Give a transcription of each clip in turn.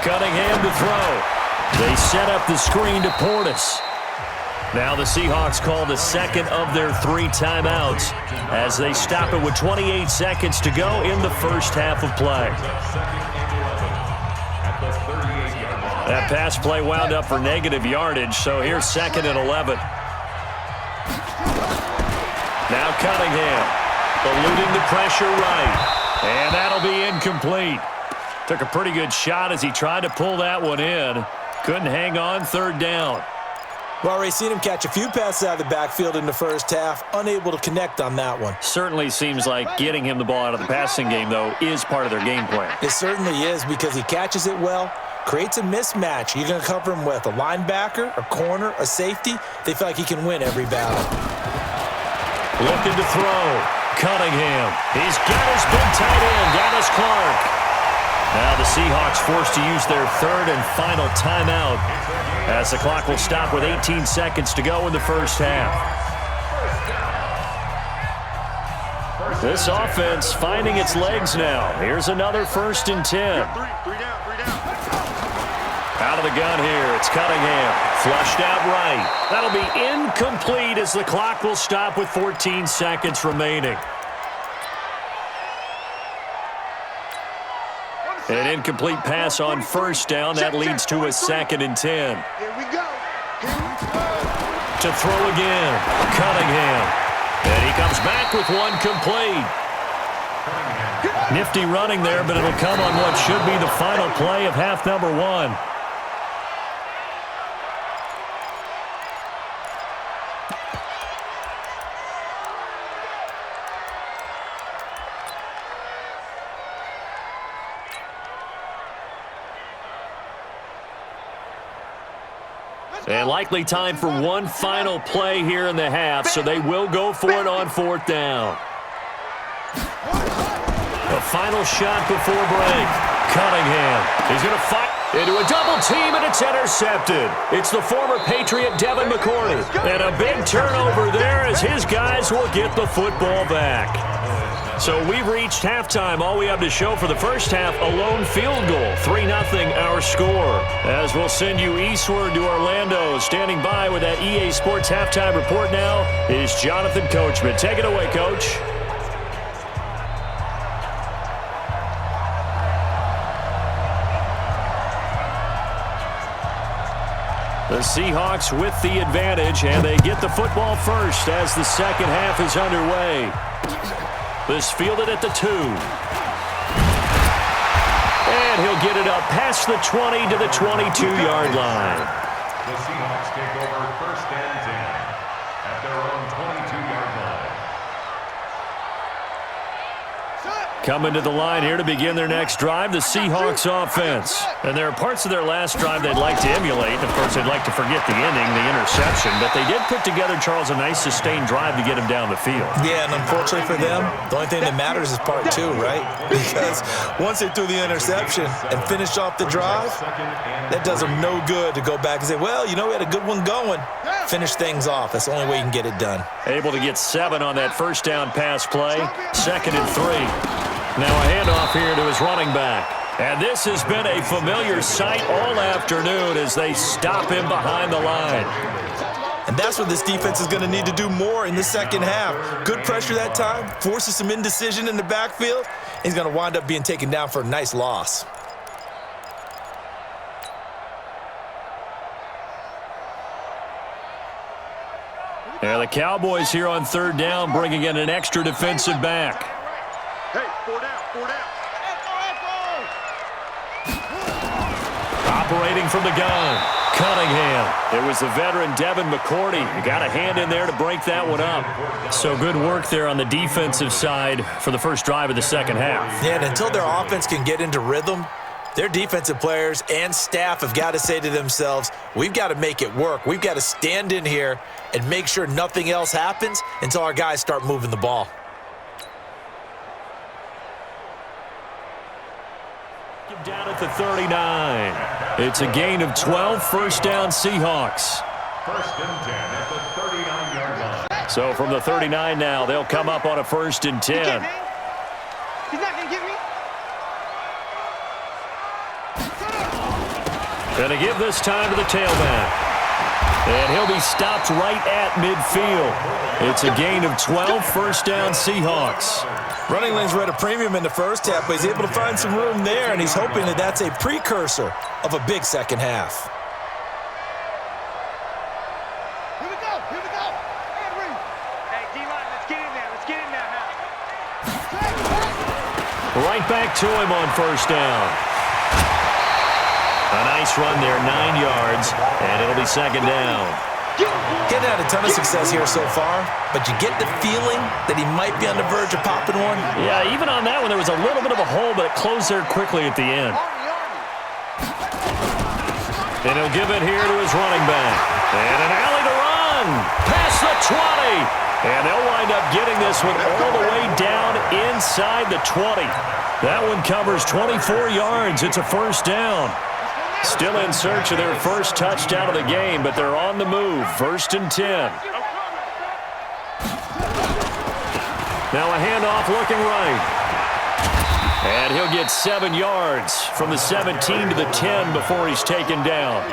Cunningham to throw. They set up the screen to Portis. Now the Seahawks call the second of their 3 timeouts as they stop it with 28 seconds to go in the first half of play. That pass play wound up for negative yardage, so here's 2nd and 11. Now Cunningham, eluding the pressure right, and that'll be incomplete. Took a pretty good shot as he tried to pull that one in. Couldn't hang on 3rd down. We've already seen him catch a few passes out of the backfield in the first half, unable to connect on that one. Certainly seems like getting him the ball out of the passing game, though, is part of their game plan. It certainly is because he catches it well, creates a mismatch. You're going to cover him with a linebacker, a corner, a safety. They feel like he can win every battle. Looking to throw. Cunningham. He's got his big tight end, Dallas Clark. Now the Seahawks forced to use their 3rd and final timeout as the clock will stop with 18 seconds to go in the first half. This offense finding its legs now. Here's another 1st and 10. Out of the gun here, it's Cunningham. Flushed out right. That'll be incomplete as the clock will stop with 14 seconds remaining. An incomplete pass on 1st down. That leads to a 2nd and 10. Here we go. To throw again. Cunningham. And he comes back with one complete. Nifty running there, but it'll come on what should be the final play of half number 1. And likely time for one final play here in the half, so they will go for it on 4th down. The final shot before break. Cunningham. He's going to fight into a double team, and it's intercepted. It's the former Patriot Devin McCourty. And a big turnover there as his guys will get the football back. So we've reached halftime. All we have to show for the first half, a lone field goal. 3-0 our score. As we'll send you eastward to Orlando. Standing by with that EA Sports halftime report now is Jonathan Coachman. Take it away, Coach. The Seahawks with the advantage, and they get the football first as the second half is underway. This fielded at the 2. And he'll get it up past the 20 to the 22-yard line. The Seahawks take over 1st and 10 at their own 22-yard line. Coming to the line here to begin their next drive, the Seahawks offense. And there are parts of their last drive they'd like to emulate. Of course, they'd like to forget the ending, the interception. But they did put together, Charles, a nice sustained drive to get him down the field. Yeah, and unfortunately for them, the only thing that matters is part 2, right? Because once they threw the interception and finished off the drive, that does them no good to go back and say, well, you know, we had a good one going. Finish things off. That's the only way you can get it done. Able to get 7 on that 1st down pass play. 2nd and 3. Now a handoff here to his running back. And this has been a familiar sight all afternoon as they stop him behind the line. And that's what this defense is going to need to do more in the second half. Good pressure that time, forces some indecision in the backfield. He's going to wind up being taken down for a nice loss. Yeah, the Cowboys here on 3rd down bringing in an extra defensive back. Hey, 4 down, 4 down. Operating from the gun, Cunningham. It was the veteran Devin McCourty. You got a hand in there to break that one up. So good work there on the defensive side for the first drive of the second half. Yeah, and until their offense can get into rhythm, their defensive players and staff have got to say to themselves, we've got to make it work. We've got to stand in here and make sure nothing else happens until our guys start moving the ball. Down at the 39. It's a gain of 12, 1st down Seahawks. 1st and 10 at the 39-yard line. So from the 39 now, they'll come up on a 1st and 10. He's not going to get me. Going to give this time to the tailback. And he'll be stopped right at midfield. It's a gain of 12, first down Seahawks. Running lanes were at a premium in the first half, but he's able to find some room there, and he's hoping that that's a precursor of a big second half. Here we go. Here we go. Henry. Hey, D-line, let's get in there. Let's get in there now. Right back to him on first down. A nice run there, 9 yards, and it'll be second down. Getting had a ton of success here so far, but you get the feeling that he might be on the verge of popping one. Yeah, even on that one, there was a little bit of a hole, but it closed there quickly at the end. And he'll give it here to his running back. And an alley to run. Past the 20. And they'll wind up getting this one all the way down inside the 20. That one covers 24 yards. It's a first down. Still in search of their first touchdown of the game, but they're on the move. First and 10. Now a handoff looking right. And he'll get 7 yards from the 17 to the 10 before he's taken down.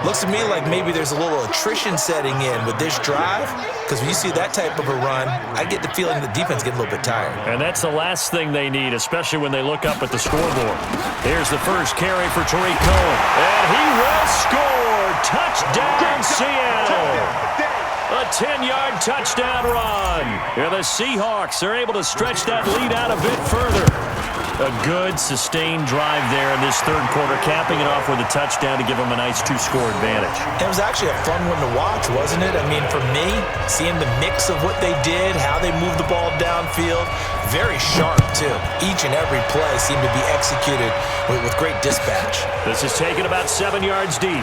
Looks to me like maybe there's a little attrition setting in with this drive, because when you see that type of a run, I get the feeling the defense getting a little bit tired. And that's the last thing they need, especially when they look up at the scoreboard. Here's the first carry for Tariq Cohen. And he will score! Touchdown, Seattle! A 10-yard touchdown run. And the Seahawks are able to stretch that lead out a bit further. A good, sustained drive there in this third quarter, capping it off with a touchdown to give them a nice 2-score advantage. It was actually a fun one to watch, wasn't it? I mean, for me, seeing the mix of what they did, how they moved the ball downfield, very sharp, too. Each and every play seemed to be executed with great dispatch. This is taken about 7 yards deep.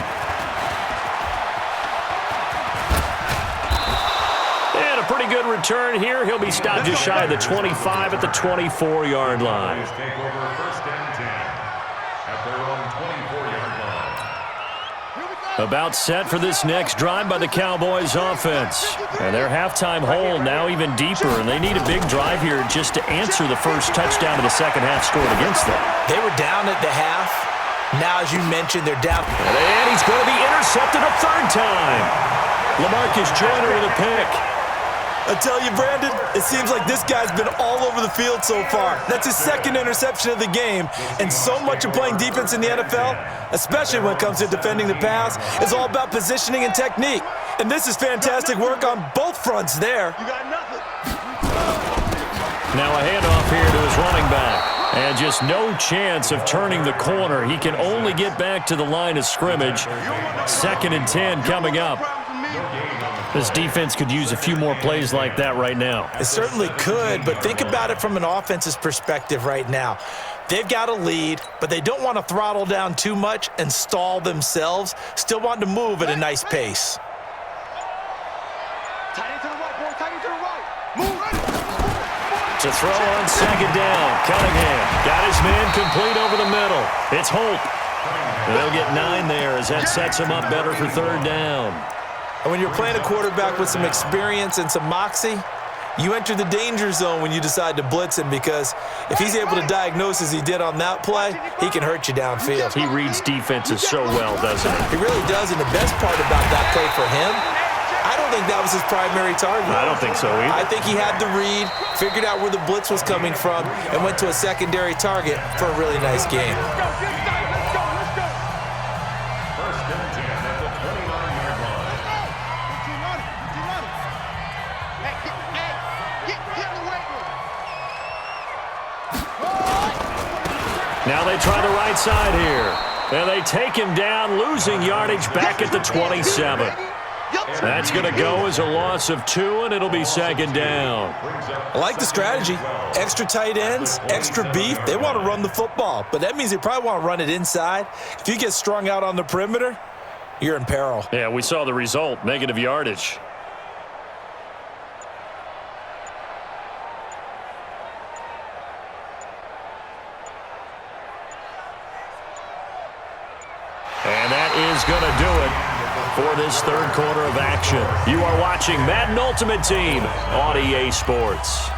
Pretty good return here. He'll be stopped just shy of the 25 at the 24-yard line. Take over first and 10 at their own 24-yard line. About set for this next drive by the Cowboys offense. And their halftime hole now even deeper, and they need a big drive here just to answer the first touchdown of the second half scored against them. They were down at the half. Now, as you mentioned, they're down. And he's going to be intercepted a third time. LaMarcus Joyner with a pick. I tell you, Brandon, it seems like this guy's been all over the field so far. That's his second interception of the game, and so much of playing defense in the NFL, especially when it comes to defending the pass, is all about positioning and technique. And this is fantastic work on both fronts there. You got nothing. Now a handoff here to his running back. And just no chance of turning the corner. He can only get back to the line of scrimmage. Second and 10 coming up. This defense could use a few more plays like that right now. It certainly could, but think about it from an offense's perspective right now. They've got a lead, but they don't want to throttle down too much and stall themselves. Still want to move at a nice pace. Tight end to the right, boy. Tight end to the right. Move. To throw on second down. Cunningham got his man complete over the middle. It's Holt. And they'll get 9 there as that sets him up better for third down. And when you're playing a quarterback with some experience and some moxie, you enter the danger zone when you decide to blitz him, because if he's able to diagnose as he did on that play, he can hurt you downfield. He reads defenses so well, doesn't he? He really does, and the best part about that play for him, I don't think that was his primary target. I don't think so either. I think he had the read, figured out where the blitz was coming from, and went to a secondary target for a really nice game. Now they try the right side here. And they take him down, losing yardage back at the 27. That's going to go as a loss of 2, and it'll be second down. I like the strategy. Extra tight ends, extra beef. They want to run the football, but that means they probably want to run it inside. If you get strung out on the perimeter, you're in peril. Yeah, we saw the result, negative yardage. And that is going to do it for this third quarter of action. You are watching Madden Ultimate Team on EA Sports.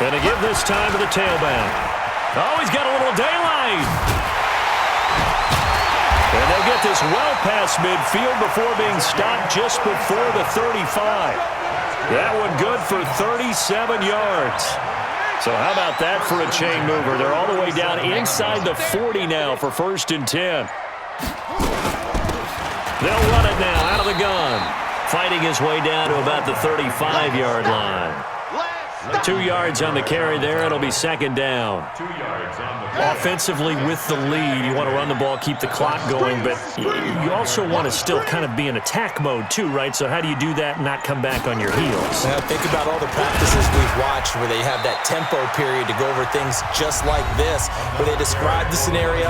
And to give this time to the tailback. Oh, he's got a little daylight. And they'll get this well past midfield before being stopped just before the 35. That one good for 37 yards. So how about that for a chain mover? They're all the way down inside the 40 now for 1st and 10. They'll run it now out of the gun. Fighting his way down to about the 35-yard line. 2 yards on the carry there. It'll be 2nd down. 2 yards on the Offensively with the lead, you want to run the ball, keep the clock going, but you also want to still kind of be in attack mode too, right? So how do you do that and not come back on your heels? Now, think about all the practices we've watched where they have that tempo period to go over things just like this, where they describe the scenario,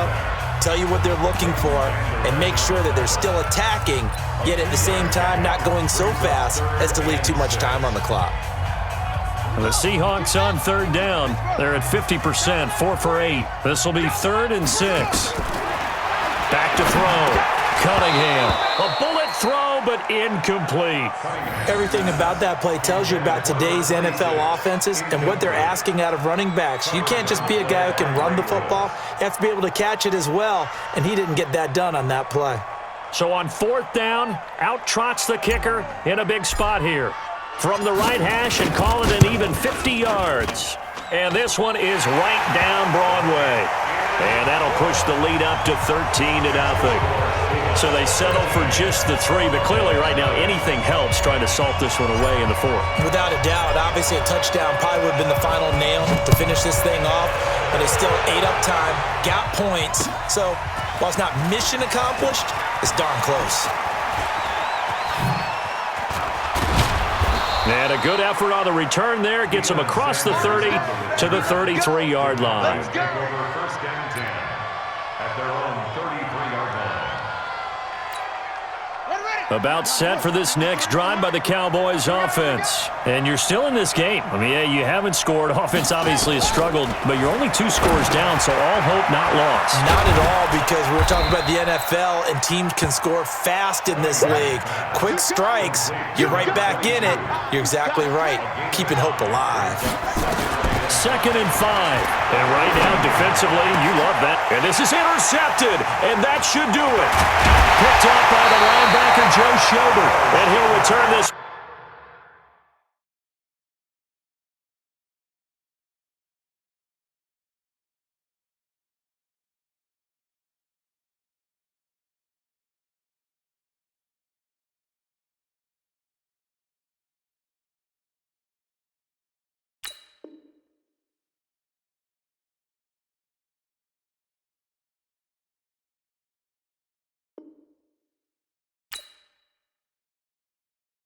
tell you what they're looking for, and make sure that they're still attacking, yet at the same time not going so fast as to leave too much time on the clock. The Seahawks on 3rd down. They're at 50%, 4 for 8. This will be 3rd and 6. Back to throw. Cunningham. A bullet throw, but incomplete. Everything about that play tells you about today's NFL offenses and what they're asking out of running backs. You can't just be a guy who can run the football. You have to be able to catch it as well, and he didn't get that done on that play. So on 4th down, out trots the kicker in a big spot here. From the right hash and call it an even 50 yards. And this one is right down Broadway. And that'll push the lead up to 13-0. So they settle for just the 3, but clearly right now anything helps trying to salt this one away in the 4th. Without a doubt, obviously a touchdown probably would have been the final nail to finish this thing off, but they still ate up time, got points. So while it's not mission accomplished, it's darn close. And a good effort on the return there. Gets them across the 30 to the 33-yard line. Take over 1st and 10 at their own 33-yard line. About set for this next drive by the Cowboys offense. And you're still in this game. I mean, yeah, you haven't scored. Offense obviously has struggled, but you're only 2 scores down, so all hope not lost. Not at all, because we're talking about the NFL, and teams can score fast in this league. Quick strikes, you're right back in it. You're exactly right. Keeping hope alive. 2nd and 5. And right now, defensively, you love that. And this is intercepted, and that should do it. Picked up by the linebacker, Joe Schobert. And he'll return this.